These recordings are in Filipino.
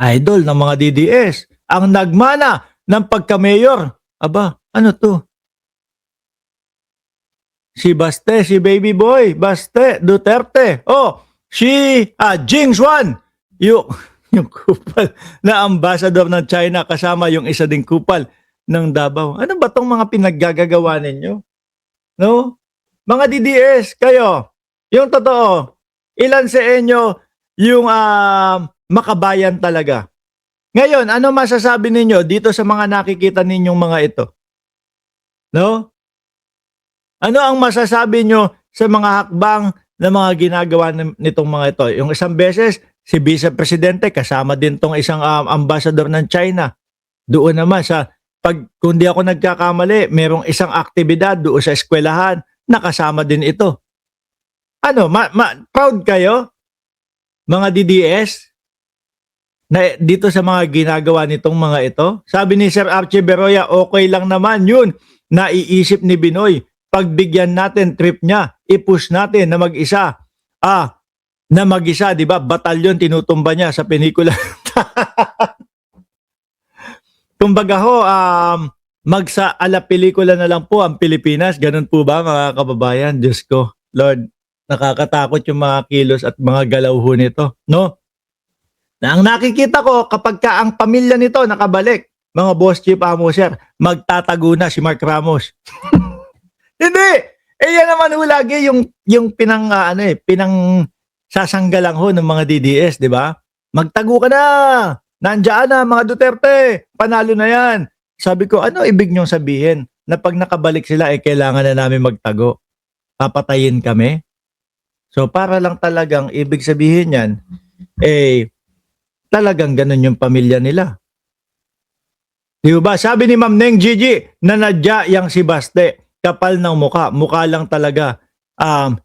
idol ng mga DDS, ang nagmana ng pagka-mayor. Aba, ano to? Si Baste, si Baby Boy, Baste, Duterte. Oh, si Jing Xuan, yung, yung kupal na ambassador ng China kasama yung isa ding kupal ng Davao. Ano ba tong mga pinaggagawa ninyo? No? Mga DDS, kayo, yung totoo, ilan sa inyo yung makabayan talaga? Ngayon, ano masasabi ninyo dito sa mga nakikita ninyong mga ito? No? Ano ang masasabi nyo sa mga hakbang na mga ginagawa nitong mga ito? Yung isang beses, si Vice Presidente, kasama din tong isang ambassador ng China. Doon naman sa, kung di ako nagkakamali, merong isang aktibidad doon sa eskwelahan, nakasama din ito. Ano, proud kayo, mga DDS, na dito sa mga ginagawa nitong mga ito? Sabi ni Sir Archie Beroya, okay lang naman yun, naiisip ni Binoy. Pagbigyan natin trip niya, i-push natin na mag-isa. Na mag-isa, di ba? Batalyon tinutumba niya sa pelikula. Kumbaga ho, ala pelikula na lang po ang Pilipinas. Ganun po ba mga kababayan? Diyos ko, Lord, nakakatakot yung mga kilos at mga galaw ho nito. No? Na ang nakikita ko, kapag ka ang pamilya nito nakabalik, mga boss chief Amoser, magtatago na si Mark Ramos. Hindi. Yan naman ho lagi yung pinang sasanggalang ho ng mga DDS, di ba? Magtago ka na. Nandiyan na mga Duterte. Panalo na yan. Sabi ko, ano ibig niyong sabihin? Na pag nakabalik sila, kailangan na namin magtago. Papatayin kami? So para lang talagang ibig sabihin yan, talagang ganun yung pamilya nila. Di ba? Sabi ni Ma'am Neng Gigi, nanadya yang si Baste. Kapal ng muka. Mukha lang talaga.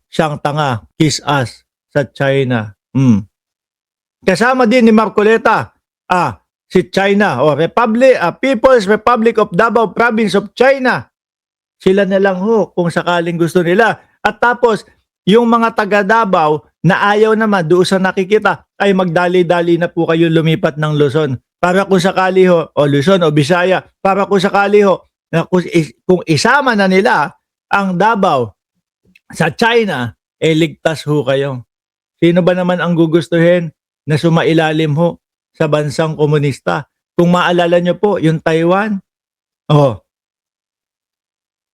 Siyang tanga. Kiss us sa China. Kasama din ni Marcoleta. Si China. People's Republic of Davao Province of China. Sila na lang ho kung sakaling gusto nila. At tapos, yung mga taga Davao na ayaw naman doon sa nakikita, ay magdali-dali na po kayo lumipat ng Luzon. Para kung sakali ho, o Luzon o Bisaya, para kung sakali ho, na kung isama na nila ang Davao sa China, ligtas ho kayo. Sino ba naman ang gugustuhin na sumailalim ho sa bansang komunista? Kung maalala nyo po, yung Taiwan,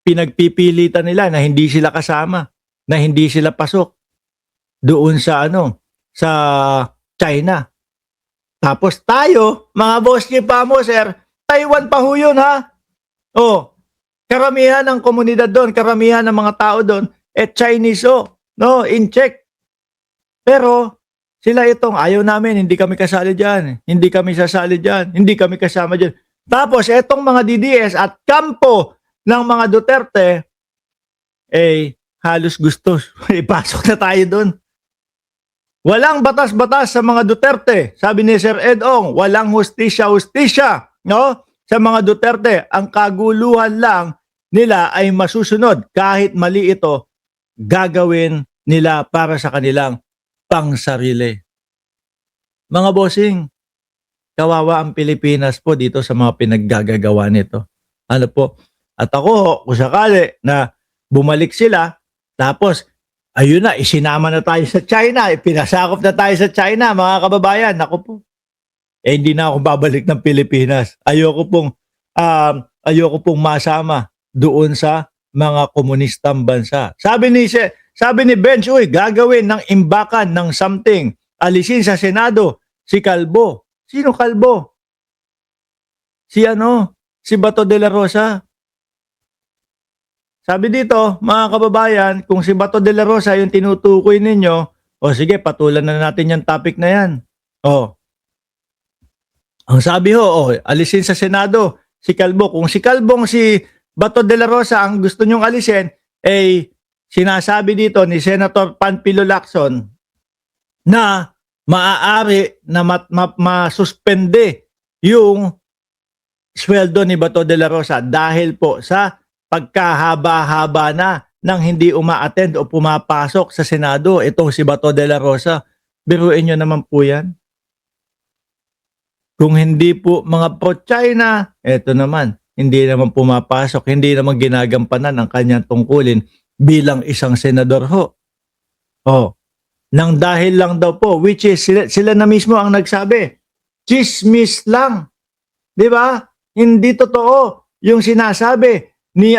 pinagpipilitan nila na hindi sila kasama, na hindi sila pasok doon sa sa China. Tapos tayo, mga boss ni Pamo, sir, Taiwan pa ho yun, ha? Karamihan ng komunidad doon, karamihan ng mga tao doon, Chinese no, in check. Pero, sila itong, ayaw namin, hindi kami kasali dyan, hindi kami sasali dyan, hindi kami kasama dyan. Tapos, itong mga DDS at kampo ng mga Duterte, halos gusto, ipasok na tayo doon. Walang batas-batas sa mga Duterte. Sabi ni Sir Ed Ong, walang hustisya-hustisya, no? Sa mga Duterte, ang kaguluhan lang nila ay masusunod. Kahit mali ito, gagawin nila para sa kanilang pangsarili. Mga bossing, kawawa ang Pilipinas po dito sa mga pinaggagawa nito. Ano po? At ako, kung sakali na bumalik sila, tapos, ayun na, isinama na tayo sa China, pinasakop na tayo sa China, mga kababayan. Ako po, hindi na ako babalik ng Pilipinas. Ayoko pong masama doon sa mga komunistang bansa. Sabi ni Bench, gagawin ng imbakan ng something. Alisin sa Senado si Calvo. Sino Calvo? Si Bato de la Rosa. Sabi dito, mga kababayan, kung si Bato de la Rosa yung tinutukoy ninyo, sige, patulan na natin yung topic na yan. Ang sabi alisin sa Senado si Calvo. Kung si Bato de la Rosa ang gusto nyong alisin, sinasabi dito ni Senator Panfilo Lacson na maaari na masuspende yung sweldo ni Bato de la Rosa dahil po sa pagkahaba-haba na nang hindi uma-attend o pumapasok sa Senado itong si Bato de la Rosa. Biruin nyo naman po yan. Kung hindi po mga pro-China, eto naman, hindi naman pumapasok, hindi naman ginagampanan ang kanyang tungkulin bilang isang senador ho. Oh, nang dahil lang daw po, which is sila na mismo ang nagsabi, chismis lang. 'Di ba? Hindi totoo yung sinasabi ni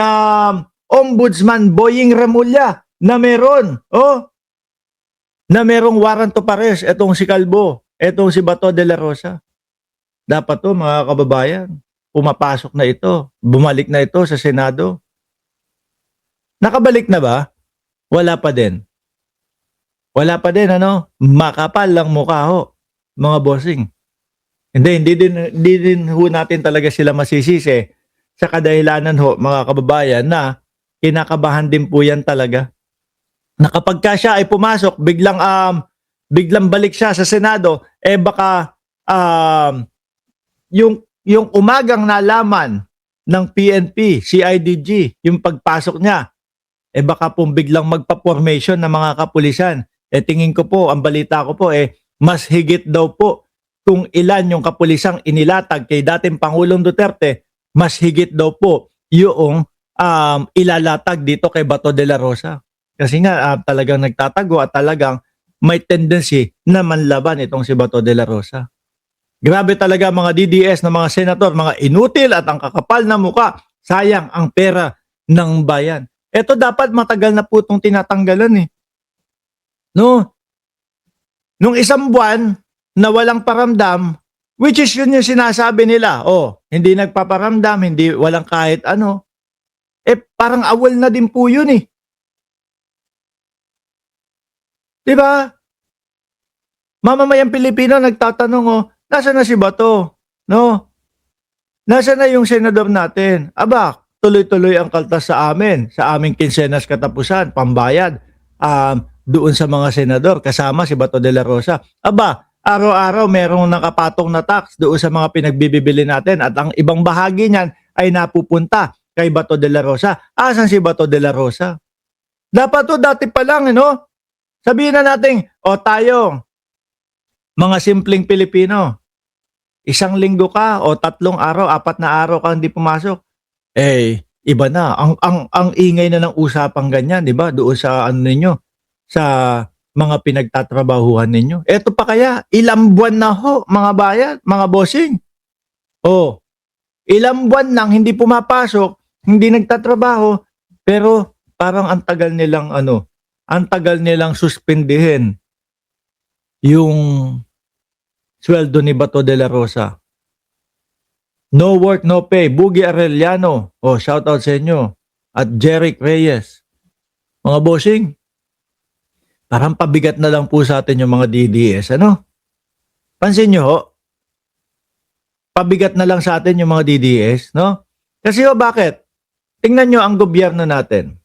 Ombudsman Boying Remulla na meron, na merong warrant of arrest etong si Calvo, etong si Bato de la Rosa. Dapat to mga kababayan, pumapasok na ito, bumalik na ito sa Senado. Nakabalik na ba? Wala pa din. Wala pa din ano? Makapal lang mukha ho, mga bossing. Hindi din ho natin talaga sila masisisi sa kadahilanan ho, mga kababayan, na kinakabahan din po yan talaga. Na kapag ka siya ay pumasok, biglang balik siya sa Senado, baka yung umagang nalaman ng PNP, CIDG, yung pagpasok niya, baka pong biglang magpa-formation ng mga kapulisan. Tingin ko po, ang balita ko po, mas higit daw po kung ilan yung kapulisang inilatag kay dating Pangulong Duterte, mas higit daw po yung ilalatag dito kay Bato de la Rosa. Kasi nga talagang nagtatago at talagang may tendency na manlaban itong si Bato de la Rosa. Grabe talaga mga DDS na mga senator, mga inutil at ang kakapal na muka. Sayang ang pera ng bayan. Ito dapat matagal na po itong tinatanggalan eh. No? Nung isang buwan na walang paramdam, which is yun yung sinasabi nila, hindi nagpaparamdam, hindi walang kahit ano, parang awol na din po yun eh. Diba? Mamamayang Pilipino nagtatanong, nasaan na si Bato? No? Nasaan na yung senador natin? Aba, tuloy-tuloy ang kaltas sa amin, sa aming kinsenas katapusan, pambayad, doon sa mga senador, kasama si Bato de la Rosa. Aba, araw-araw merong nakapatong na tax doon sa mga pinagbibili natin at ang ibang bahagi niyan ay napupunta kay Bato de la Rosa. Asan si Bato de la Rosa? Dapat to dati pa lang, sabihin na natin, tayo, mga simpleng Pilipino, 1 linggo ka o 3 araw, 4 na araw ka hindi pumasok. Iba na. Ang ingay na ng usapang ganyan, di ba? Doon sa ninyo, sa mga pinagtatrabahuhan ninyo. Eto pa kaya, ilang buwan na ho, mga bayan, mga bossing. Ilang buwan nang hindi pumapasok, hindi nagtatrabaho, pero parang ang tagal nilang suspendihin yung sweldo ni Bato de la Rosa. No work, no pay. Bugi Arellano. Shout out sa inyo. At Jeric Reyes. Mga bossing, parang pabigat na lang po sa atin yung mga DDS. Pansin nyo ho? Pabigat na lang sa atin yung mga DDS, no? Kasi bakit? Tingnan nyo ang gobyerno natin.